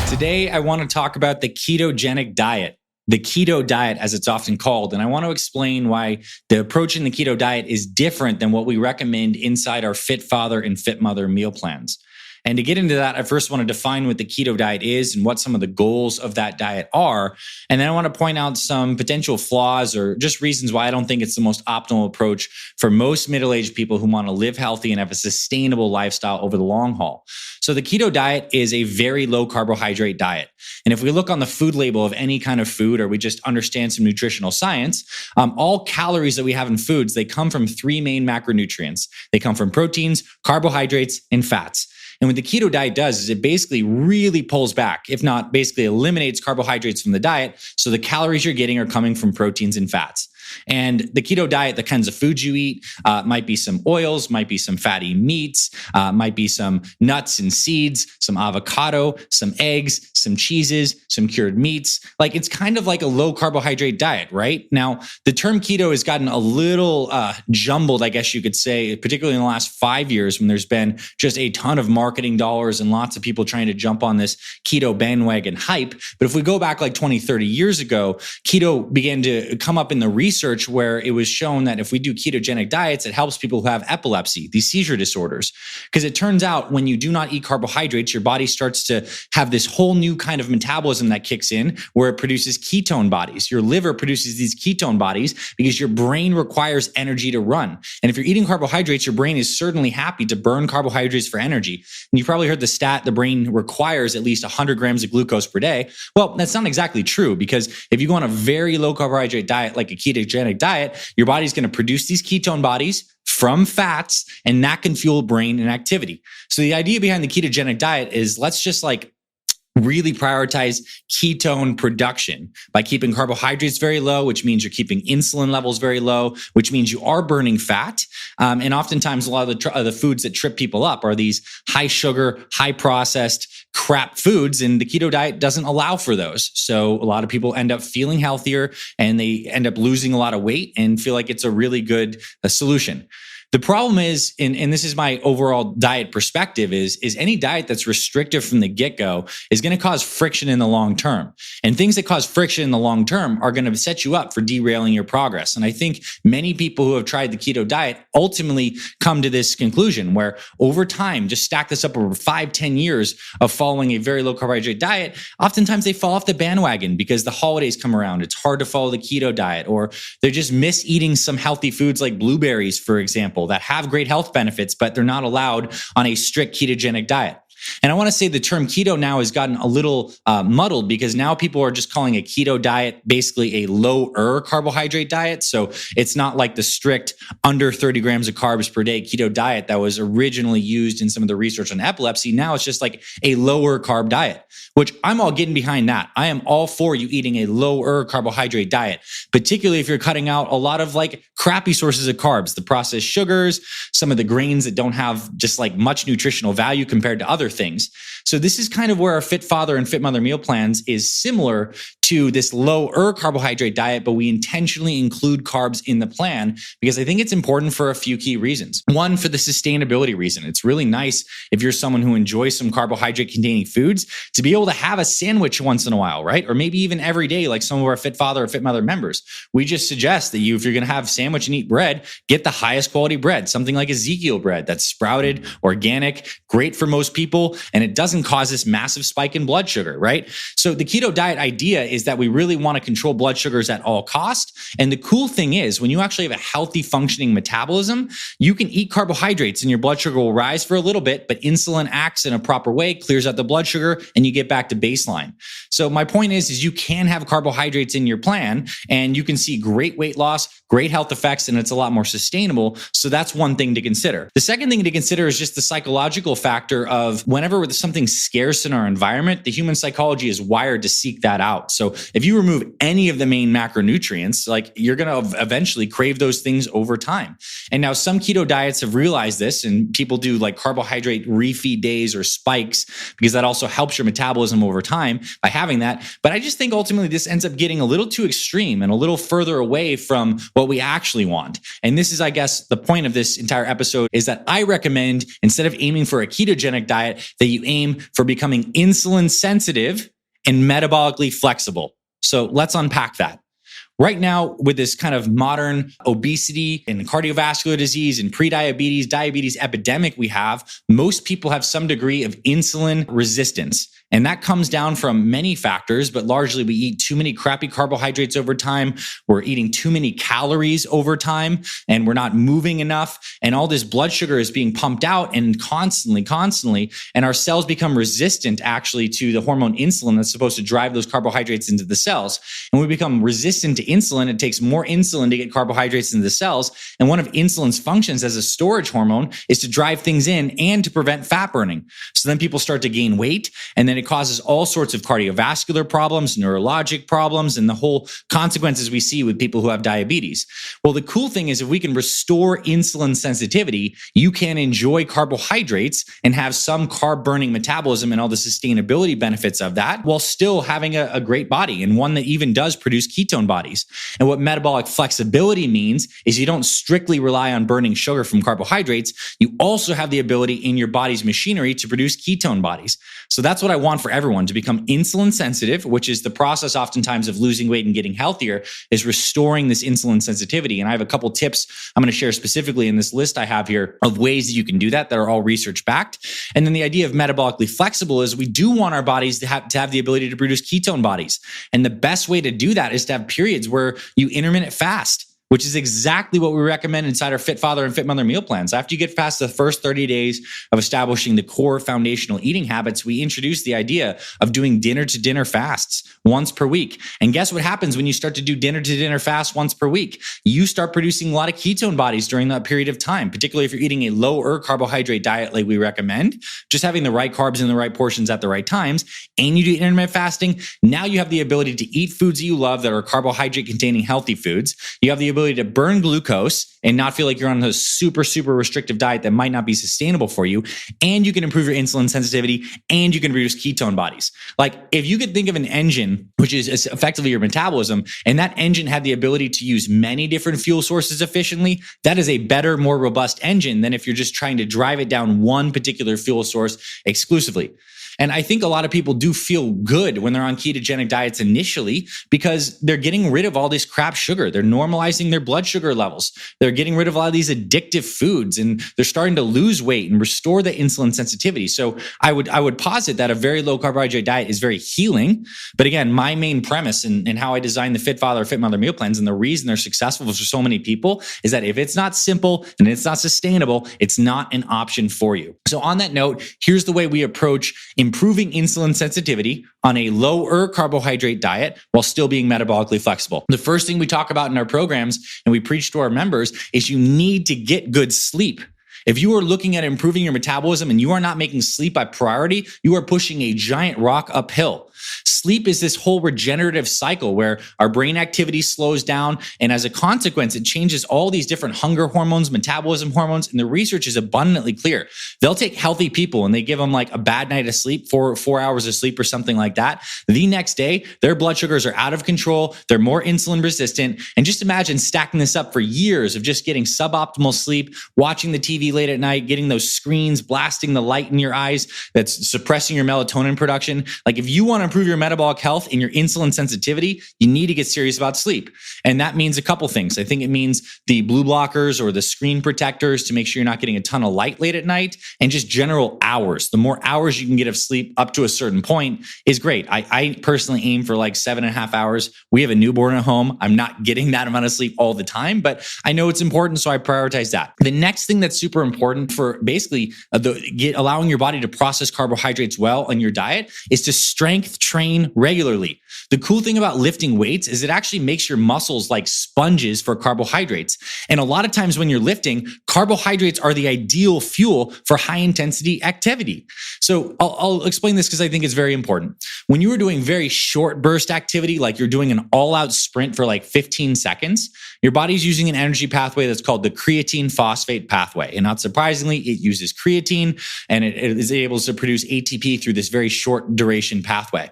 Today, I want to talk about the ketogenic diet, the keto diet as it's often called. And I want to explain why the approach in the keto diet is different than what we recommend inside our Fit Father and Fit Mother meal plans. And to get into that, I first want to define what the keto diet is and what some of the goals of that diet are. And then I want to point out some potential flaws or just reasons why I don't think it's the most optimal approach for most middle-aged people who want to live healthy and have a sustainable lifestyle over the long haul. So the keto diet is a very low carbohydrate diet. And if we look on the food label of any kind of food, or we just understand some nutritional science, all calories that we have in foods, they come from three main macronutrients. They come from proteins, carbohydrates, and fats. And what the keto diet does is it basically really pulls back, if not basically eliminates carbohydrates from the diet. So the calories you're getting are coming from proteins and fats. And the keto diet, the kinds of foods you eat, might be some oils, might be some fatty meats, might be some nuts and seeds, some avocado, some eggs, some cheeses, some cured meats. Like it's kind of like a low carbohydrate diet, right? Now, the term keto has gotten a little jumbled, I guess you could say, particularly in the last 5 years when there's been just a ton of marketing dollars and lots of people trying to jump on this keto bandwagon hype. But if we go back like 20, 30 years ago, keto began to come up in the research where it was shown that if we do ketogenic diets, it helps people who have epilepsy, these seizure disorders. Because it turns out when you do not eat carbohydrates, your body starts to have this whole new kind of metabolism that kicks in where it produces ketone bodies. Your liver produces these ketone bodies because your brain requires energy to run. And if you're eating carbohydrates, your brain is certainly happy to burn carbohydrates for energy. And you've probably heard the stat, the brain requires at least 100 grams of glucose per day. Well, that's not exactly true, because if you go on a very low carbohydrate diet, like a ketogenic diet, your body's going to produce these ketone bodies from fats, and that can fuel brain inactivity. So the idea behind the ketogenic diet is let's just really prioritize ketone production by keeping carbohydrates very low, which means you're keeping insulin levels very low, which means you are burning fat. And oftentimes a lot of the foods that trip people up are these high sugar, high processed crap foods, and the keto diet doesn't allow for those. So a lot of people end up feeling healthier and they end up losing a lot of weight and feel like it's a really good solution. The problem is, and this is my overall diet perspective, is any diet that's restrictive from the get-go is going to cause friction in the long term. And things that cause friction in the long term are going to set you up for derailing your progress. And I think many people who have tried the keto diet ultimately come to this conclusion where over time, just stack this up over 5-10 years of following a very low carbohydrate diet, oftentimes they fall off the bandwagon because the holidays come around. It's hard to follow the keto diet, or they just miss eating some healthy foods like blueberries, for example, that have great health benefits, but they're not allowed on a strict ketogenic diet. And I want to say the term keto now has gotten a little muddled because now people are just calling a keto diet basically a lower carbohydrate diet. So it's not like the strict under 30 grams of carbs per day keto diet that was originally used in some of the research on epilepsy. Now it's just like a lower carb diet, which I'm all getting behind that. I am all for you eating a lower carbohydrate diet, particularly if you're cutting out a lot of like crappy sources of carbs, the processed sugars, some of the grains that don't have just like much nutritional value compared to other things. So this is kind of where our Fit Father and Fit Mother meal plans is similar to this lower carbohydrate diet, but we intentionally include carbs in the plan because I think it's important for a few key reasons. One, for the sustainability reason. It's really nice if you're someone who enjoys some carbohydrate containing foods to be able to have a sandwich once in a while, right? Or maybe even every day, like some of our Fit Father or Fit Mother members. We just suggest that if you're going to have a sandwich and eat bread, get the highest quality bread, something like Ezekiel bread that's sprouted, organic, great for most people, and it doesn't cause this massive spike in blood sugar, right? So the keto diet idea is that we really want to control blood sugars at all costs. And the cool thing is when you actually have a healthy functioning metabolism, you can eat carbohydrates and your blood sugar will rise for a little bit, but insulin acts in a proper way, clears out the blood sugar, and you get back to baseline. So my point is you can have carbohydrates in your plan and you can see great weight loss, great health effects, and it's a lot more sustainable. So that's one thing to consider. The second thing to consider is just the psychological factor of whenever there's something scarce in our environment, the human psychology is wired to seek that out. So if you remove any of the main macronutrients, like you're going to eventually crave those things over time. And now some keto diets have realized this, and people do like carbohydrate refeed days or spikes because that also helps your metabolism over time by having that. But I just think ultimately this ends up getting a little too extreme and a little further away from what we actually want. And this is, I guess, the point of this entire episode is that I recommend, instead of aiming for a ketogenic diet, diet that you aim for becoming insulin sensitive and metabolically flexible. So let's unpack that. Right now, with this kind of modern obesity and cardiovascular disease and prediabetes, diabetes epidemic we have, most people have some degree of insulin resistance. And that comes down from many factors, but largely we eat too many crappy carbohydrates over time. We're eating too many calories over time, and we're not moving enough. And all this blood sugar is being pumped out and constantly. And our cells become resistant actually to the hormone insulin that's supposed to drive those carbohydrates into the cells. And we become resistant to insulin. It takes more insulin to get carbohydrates into the cells. And one of insulin's functions as a storage hormone is to drive things in and to prevent fat burning. So then people start to gain weight, and then it causes all sorts of cardiovascular problems, neurologic problems, and the whole consequences we see with people who have diabetes. Well, the cool thing is if we can restore insulin sensitivity, you can enjoy carbohydrates and have some carb burning metabolism and all the sustainability benefits of that while still having a great body, and one that even does produce ketone bodies. And what metabolic flexibility means is you don't strictly rely on burning sugar from carbohydrates. You also have the ability in your body's machinery to produce ketone bodies. So that's what I want for everyone, to become insulin sensitive, which is the process oftentimes of losing weight and getting healthier, is restoring this insulin sensitivity. And I have a couple tips I'm going to share specifically in this list I have here of ways that you can do that are all research backed. And then the idea of metabolically flexible is we do want our bodies to have the ability to produce ketone bodies. And the best way to do that is to have periods where you intermittent fast, which is exactly what we recommend inside our Fit Father and Fit Mother meal plans. After you get past the first 30 days of establishing the core foundational eating habits, we introduce the idea of doing dinner to dinner fasts once per week. And guess what happens when you start to do dinner to dinner fast once per week? You start producing a lot of ketone bodies during that period of time, particularly if you're eating a lower carbohydrate diet like we recommend, just having the right carbs in the right portions at the right times, and you do intermittent fasting. Now you have the ability to eat foods that you love that are carbohydrate containing healthy foods. You have the ability to burn glucose and not feel like you're on a super restrictive diet that might not be sustainable for you. And you can improve your insulin sensitivity, and you can produce ketone bodies. Like if you could think of an engine, which is effectively your metabolism, and that engine had the ability to use many different fuel sources efficiently, that is a better, more robust engine than if you're just trying to drive it down one particular fuel source exclusively. And I think a lot of people do feel good when they're on ketogenic diets initially because they're getting rid of all this crap sugar. They're normalizing their blood sugar levels. They're getting rid of a lot of these addictive foods, and they're starting to lose weight and restore the insulin sensitivity. So I would posit that a very low carbohydrate diet is very healing. But again, my main premise and how I design the Fit Father, Fit Mother meal plans, and the reason they're successful for so many people is that if it's not simple and it's not sustainable, it's not an option for you. So on that note, here's the way we approach improving insulin sensitivity on a lower carbohydrate diet while still being metabolically flexible. The first thing we talk about in our programs and we preach to our members is you need to get good sleep. If you are looking at improving your metabolism and you are not making sleep a priority, you are pushing a giant rock uphill. Sleep is this whole regenerative cycle where our brain activity slows down. And as a consequence, it changes all these different hunger hormones, metabolism hormones. And the research is abundantly clear. They'll take healthy people and they give them like a bad night of sleep, four hours of sleep or something like that. The next day, their blood sugars are out of control. They're more insulin resistant. And just imagine stacking this up for years of just getting suboptimal sleep, watching the TV late at night, getting those screens, blasting the light in your eyes that's suppressing your melatonin production. Like if you want to improve your metabolic health and your insulin sensitivity, you need to get serious about sleep. And that means a couple things. I think it means the blue blockers or the screen protectors to make sure you're not getting a ton of light late at night, and just general hours. The more hours you can get of sleep up to a certain point is great. I personally aim for like 7.5 hours. We have a newborn at home. I'm not getting that amount of sleep all the time, but I know it's important, so I prioritize that. The next thing that's super important for basically allowing your body to process carbohydrates well in your diet is to strength train regularly. The cool thing about lifting weights is it actually makes your muscles like sponges for carbohydrates. And a lot of times when you're lifting, carbohydrates are the ideal fuel for high intensity activity. So I'll explain this because I think it's very important. When you are doing very short burst activity, like you're doing an all out sprint for like 15 seconds, your body's using an energy pathway that's called the creatine phosphate pathway. And not surprisingly, it uses creatine and it is able to produce ATP through this very short duration pathway.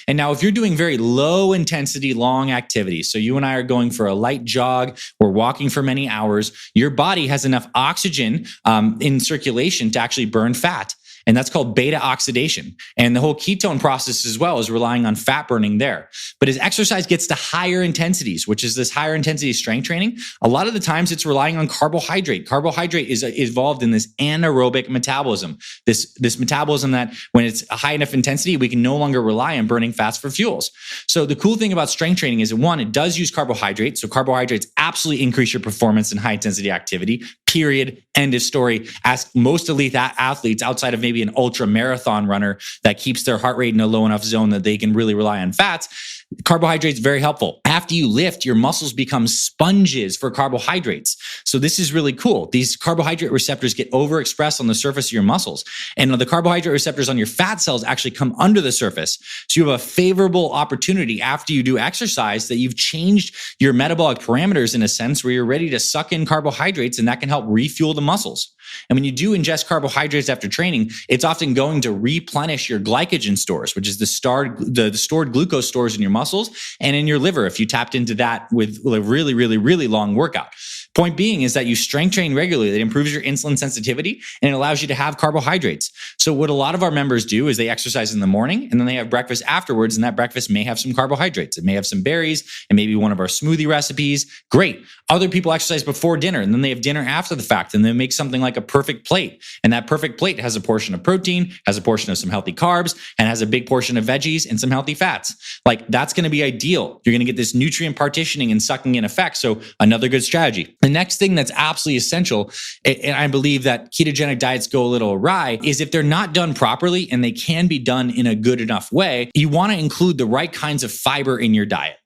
And now if you're doing very low intensity, long activities, so you and I are going for a light jog, we're walking for many hours, your body has enough oxygen in circulation to actually burn fat. and that's called beta oxidation. And the whole ketone process as well is relying on fat burning there. But as exercise gets to higher intensities, which is this higher intensity strength training, a lot of the times it's relying on carbohydrate. Carbohydrate is involved in this anaerobic metabolism, this metabolism that when it's a high enough intensity, we can no longer rely on burning fats for fuels. So the cool thing about strength training is, one, it does use carbohydrates. So carbohydrates absolutely increase your performance in high intensity activity, period, end of story. Ask most elite athletes outside of maybe an ultra marathon runner that keeps their heart rate in a low enough zone that they can really rely on fats. Carbohydrates very helpful. After you lift, your muscles become sponges for carbohydrates. So this is really cool. These carbohydrate receptors get overexpressed on the surface of your muscles. And the carbohydrate receptors on your fat cells actually come under the surface. So you have a favorable opportunity after you do exercise that you've changed your metabolic parameters in a sense where you're ready to suck in carbohydrates, and that can help refuel the muscles. And when you do ingest carbohydrates after training, it's often going to replenish your glycogen stores, which is the stored glucose stores in your muscles and in your liver if you tapped into that with a really, really, really long workout. Point being is that you strength train regularly. It improves your insulin sensitivity and it allows you to have carbohydrates. So what a lot of our members do is they exercise in the morning and then they have breakfast afterwards, and that breakfast may have some carbohydrates. It may have some berries and maybe one of our smoothie recipes. Great. Other people exercise before dinner and then they have dinner after the fact, and they make something like a perfect plate. And that perfect plate has a portion of protein, has a portion of some healthy carbs, and has a big portion of veggies and some healthy fats. Like, that's going to be ideal. You're going to get this nutrient partitioning and sucking in effect. So another good strategy. The next thing that's absolutely essential, and I believe that ketogenic diets go a little awry, is if they're not done properly, and they can be done in a good enough way, you want to include the right kinds of fiber in your diet.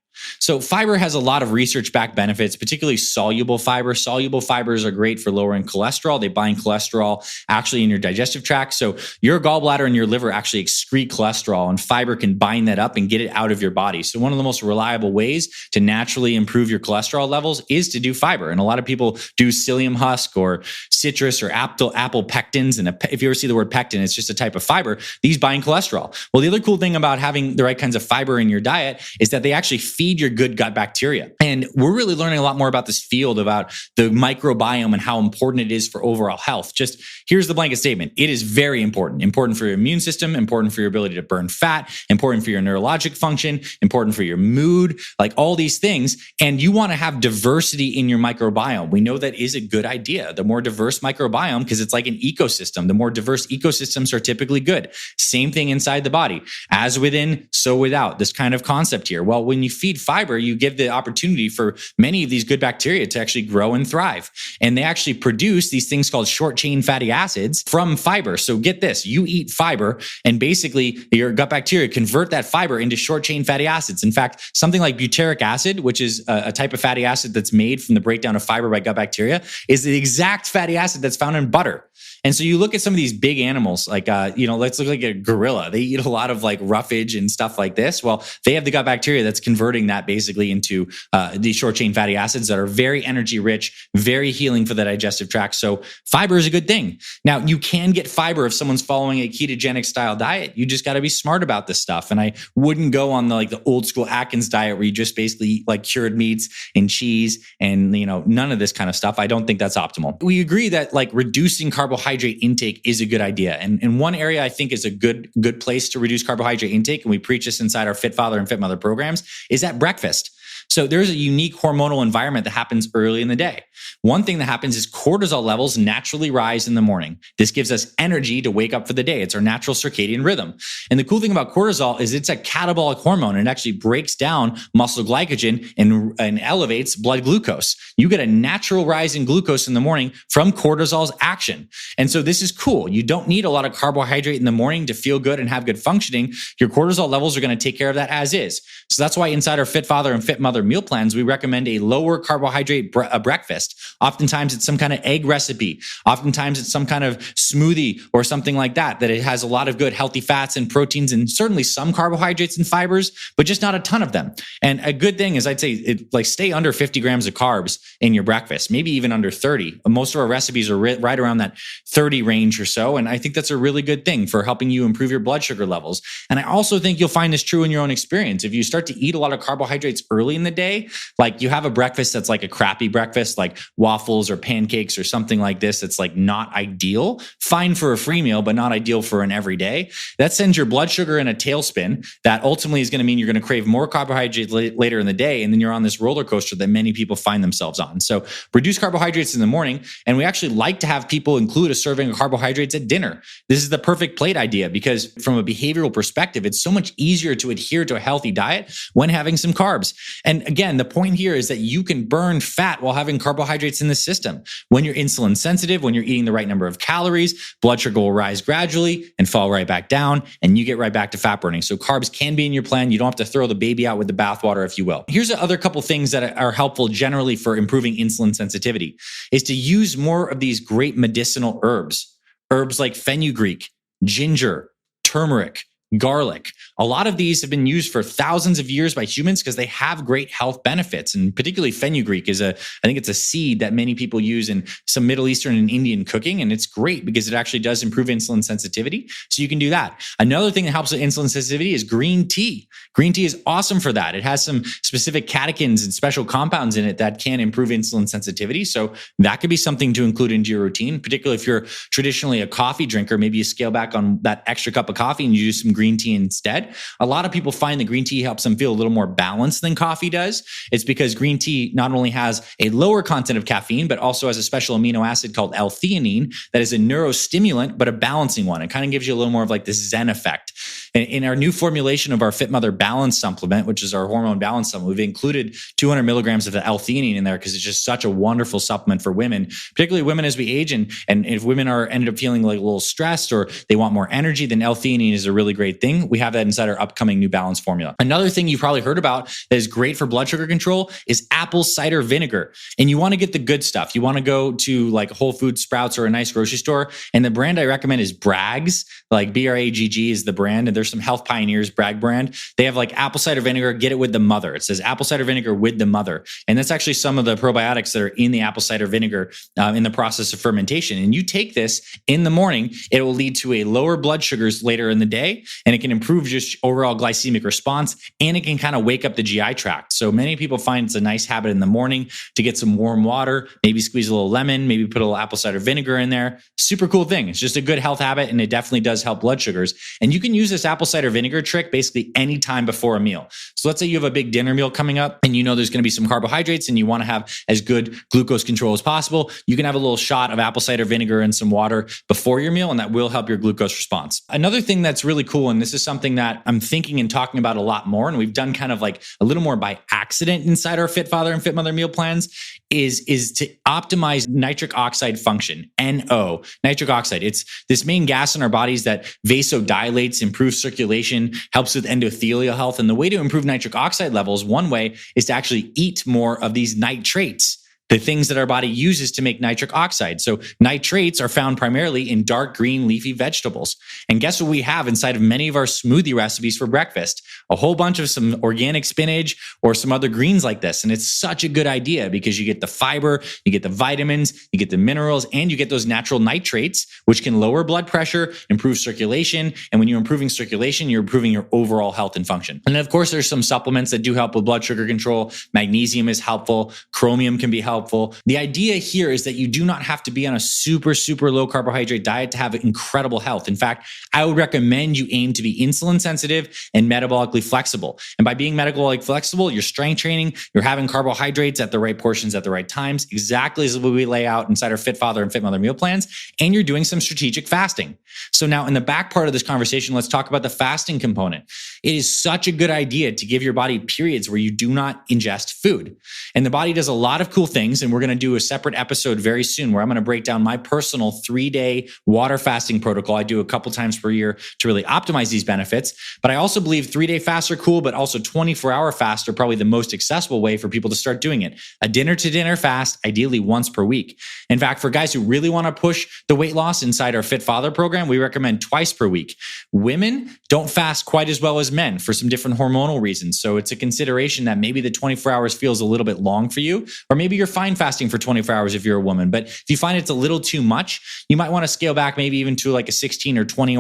So fiber has a lot of research-backed benefits, particularly soluble fiber. Soluble fibers are great for lowering cholesterol. They bind cholesterol actually in your digestive tract. So your gallbladder and your liver actually excrete cholesterol, and fiber can bind that up and get it out of your body. So one of the most reliable ways to naturally improve your cholesterol levels is to do fiber. And a lot of people do psyllium husk or citrus or apple pectins. And if you ever see the word pectin, it's just a type of fiber. These bind cholesterol. Well, the other cool thing about having the right kinds of fiber in your diet is that they actually feed your good gut bacteria. And we're really learning a lot more about this field, about the microbiome and how important it is for overall health. Just here's the blanket statement. It is very important. Important for your immune system, important for your ability to burn fat, important for your neurologic function, important for your mood, like all these things. And you want to have diversity in your microbiome. We know that is a good idea. The more diverse microbiome, because it's like an ecosystem, the more diverse ecosystems are typically good. Same thing inside the body. As within, so without. This kind of concept here. Well, when you feed fiber, you give the opportunity for many of these good bacteria to actually grow and thrive. And they actually produce these things called short chain fatty acids from fiber. So get this, you eat fiber and basically your gut bacteria convert that fiber into short chain fatty acids. In fact, something like butyric acid, which is a type of fatty acid that's made from the breakdown of fiber by gut bacteria, is the exact fatty acid that's found in butter. And so you look at some of these big animals, like, let's look like a gorilla. They eat a lot of like roughage and stuff like this. Well, they have the gut bacteria that's converting that basically into these short chain fatty acids that are very energy rich, very healing for the digestive tract. So fiber is a good thing. Now, you can get fiber if someone's following a ketogenic style diet. You just got to be smart about this stuff. And I wouldn't go on the old school Atkins diet where you just basically eat like cured meats and cheese and, none of this kind of stuff. I don't think that's optimal. We agree that like reducing carbohydrate intake is a good idea. And one area I think is a good place to reduce carbohydrate intake, and we preach this inside our Fit Father and Fit Mother programs, is at breakfast. So there's a unique hormonal environment that happens early in the day. One thing that happens is cortisol levels naturally rise in the morning. This gives us energy to wake up for the day. It's our natural circadian rhythm. And the cool thing about cortisol is it's a catabolic hormone, and it actually breaks down muscle glycogen and elevates blood glucose. You get a natural rise in glucose in the morning from cortisol's action. And so this is cool. You don't need a lot of carbohydrate in the morning to feel good and have good functioning. Your cortisol levels are going to take care of that as is. So that's why inside our Fit Father and Fit Mother meal plans, we recommend a lower carbohydrate breakfast. Oftentimes it's some kind of egg recipe. Oftentimes it's some kind of smoothie or something like that it has a lot of good healthy fats and proteins and certainly some carbohydrates and fibers, but just not a ton of them. And a good thing is I'd say stay under 50 grams of carbs in your breakfast, maybe even under 30. Most of our recipes are right around that 30 range or so. And I think that's a really good thing for helping you improve your blood sugar levels. And I also think you'll find this true in your own experience. If you start to eat a lot of carbohydrates early in the the day, like you have a breakfast that's like a crappy breakfast, like waffles or pancakes or something like this, that's like not ideal, fine for a free meal, but not ideal for an everyday. That sends your blood sugar in a tailspin that ultimately is going to mean you're going to crave more carbohydrates later in the day. And then you're on this roller coaster that many people find themselves on. So reduce carbohydrates in the morning. And we actually like to have people include a serving of carbohydrates at dinner. This is the perfect plate idea because from a behavioral perspective, it's so much easier to adhere to a healthy diet when having some carbs. And again, the point here is that you can burn fat while having carbohydrates in the system. When you're insulin sensitive, when you're eating the right number of calories, blood sugar will rise gradually and fall right back down, and you get right back to fat burning. So carbs can be in your plan. You don't have to throw the baby out with the bathwater, if you will. Here's the other couple things that are helpful generally for improving insulin sensitivity is to use more of these great medicinal herbs. Herbs like fenugreek, ginger, turmeric, garlic. A lot of these have been used for thousands of years by humans because they have great health benefits. And particularly fenugreek is I think it's a seed that many people use in some Middle Eastern and Indian cooking. And it's great because it actually does improve insulin sensitivity. So you can do that. Another thing that helps with insulin sensitivity is green tea. Green tea is awesome for that. It has some specific catechins and special compounds in it that can improve insulin sensitivity. So that could be something to include into your routine, particularly if you're traditionally a coffee drinker. Maybe you scale back on that extra cup of coffee and you use some green tea instead. A lot of people find that green tea helps them feel a little more balanced than coffee does. It's because green tea not only has a lower content of caffeine, but also has a special amino acid called L-theanine that is a neurostimulant, but a balancing one. It kind of gives you a little more of like this Zen effect. In our new formulation of our Fit Mother Balance supplement, which is our hormone balance supplement, we've included 200 milligrams of the L-theanine in there because it's just such a wonderful supplement for women, particularly women as we age. And if women are ended up feeling like a little stressed or they want more energy, then L-theanine is a really great thing. We have that inside our upcoming new balance formula. Another thing you've probably heard about that is great for blood sugar control is apple cider vinegar. And you want to get the good stuff. You want to go to like Whole Foods, Sprouts, or a nice grocery store. And the brand I recommend is Bragg's, like BRAGG is the brand. And there's some health pioneers, Bragg brand. They have like apple cider vinegar, get it with the mother. It says apple cider vinegar with the mother. And that's actually some of the probiotics that are in the apple cider vinegar in the process of fermentation. And you take this in the morning, it will lead to a lower blood sugars later in the day. And it can improve just overall glycemic response, and it can kind of wake up the GI tract. So many people find it's a nice habit in the morning to get some warm water, maybe squeeze a little lemon, maybe put a little apple cider vinegar in there. Super cool thing. It's just a good health habit, and it definitely does help blood sugars. And you can use this apple cider vinegar trick basically any time before a meal. So let's say you have a big dinner meal coming up and you know there's going to be some carbohydrates and you want to have as good glucose control as possible. You can have a little shot of apple cider vinegar and some water before your meal, and that will help your glucose response. Another thing that's really cool, and this is something that I'm thinking and talking about a lot more, and we've done kind of like a little more by accident inside our Fit Father and Fit Mother meal plans, is to optimize nitric oxide function, NO, nitric oxide. It's this main gas in our bodies that vasodilates, improves circulation, helps with endothelial health. And the way to improve nitric oxide levels, one way is to actually eat more of these nitrates, the things that our body uses to make nitric oxide. So nitrates are found primarily in dark green leafy vegetables. And guess what we have inside of many of our smoothie recipes for breakfast? A whole bunch of some organic spinach or some other greens like this. And it's such a good idea because you get the fiber, you get the vitamins, you get the minerals, and you get those natural nitrates, which can lower blood pressure, improve circulation. And when you're improving circulation, you're improving your overall health and function. And then of course, there's some supplements that do help with blood sugar control. Magnesium is helpful. Chromium can be helpful. The idea here is that you do not have to be on a super, super low carbohydrate diet to have incredible health. In fact, I would recommend you aim to be insulin sensitive and metabolically flexible. And by being metabolically flexible, you're strength training, you're having carbohydrates at the right portions at the right times, exactly as what we lay out inside our Fit Father and Fit Mother meal plans, and you're doing some strategic fasting. So now in the back part of this conversation, let's talk about the fasting component. It is such a good idea to give your body periods where you do not ingest food. And the body does a lot of cool things. And we're going to do a separate episode very soon where I'm going to break down my personal 3-day water fasting protocol. I do a couple times per year to really optimize these benefits. But I also believe 3-day fasts are cool, but also 24-hour fasts are probably the most accessible way for people to start doing it. A dinner to dinner fast, ideally once per week. In fact, for guys who really want to push the weight loss inside our Fit Father program, we recommend twice per week. Women don't fast quite as well as men for some different hormonal reasons. So it's a consideration that maybe the 24 hours feels a little bit long for you, or maybe you're fine fasting for 24 hours if you're a woman. But if you find it's a little too much, you might want to scale back maybe even to like a 16 or 20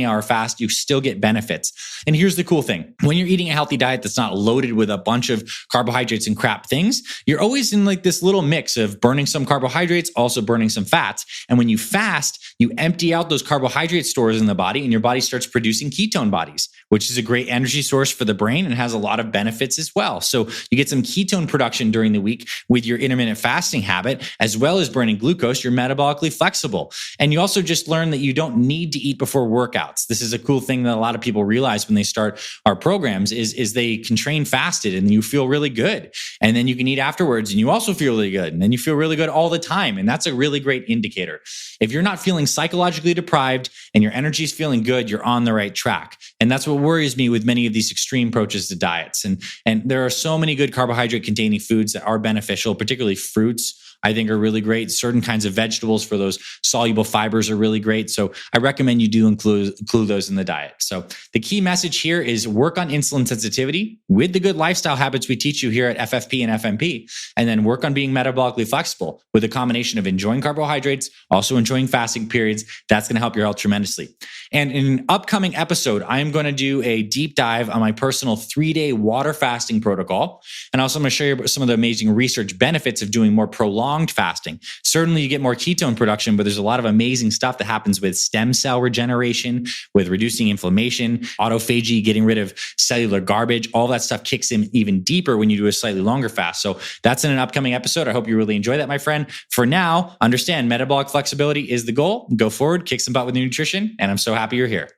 hour fast. You still get benefits. And here's the cool thing. When you're eating a healthy diet that's not loaded with a bunch of carbohydrates and crap things, you're always in like this little mix of burning some carbohydrates, also burning some fats. And when you fast, you empty out those carbohydrate stores in the body and your body starts producing ketone bodies, which is a great energy source for the brain and has a lot of benefits as well. So you get some ketone production during the week with your intermittent fasting habit, as well as burning glucose. You're metabolically flexible. And you also just learn that you don't need to eat before workouts. This is a cool thing that a lot of people realize when they start our programs is they can train fasted and you feel really good. And then you can eat afterwards and you also feel really good. And then you feel really good all the time. And that's a really great indicator. If you're not feeling psychologically deprived and your energy is feeling good, you're on the right track. And that's what worries me with many of these extreme approaches to diets. And there are so many good carbohydrate containing foods that are beneficial, particularly fruits. I think are really great. Certain kinds of vegetables for those soluble fibers are really great. So I recommend you do include those in the diet. So the key message here is work on insulin sensitivity with the good lifestyle habits we teach you here at FFP and FMP, and then work on being metabolically flexible with a combination of enjoying carbohydrates, also enjoying fasting periods. That's going to help your health tremendously. And in an upcoming episode, I am going to do a deep dive on my personal 3-day water fasting protocol. And also I'm going to show you some of the amazing research benefits of doing more prolonged fasting. Certainly you get more ketone production, but there's a lot of amazing stuff that happens with stem cell regeneration, with reducing inflammation, autophagy, getting rid of cellular garbage. All that stuff kicks in even deeper when you do a slightly longer fast. So that's in an upcoming episode. I hope you really enjoy that, my friend. For now, understand metabolic flexibility is the goal. Go forward, kick some butt with your nutrition, and I'm so happy you're here.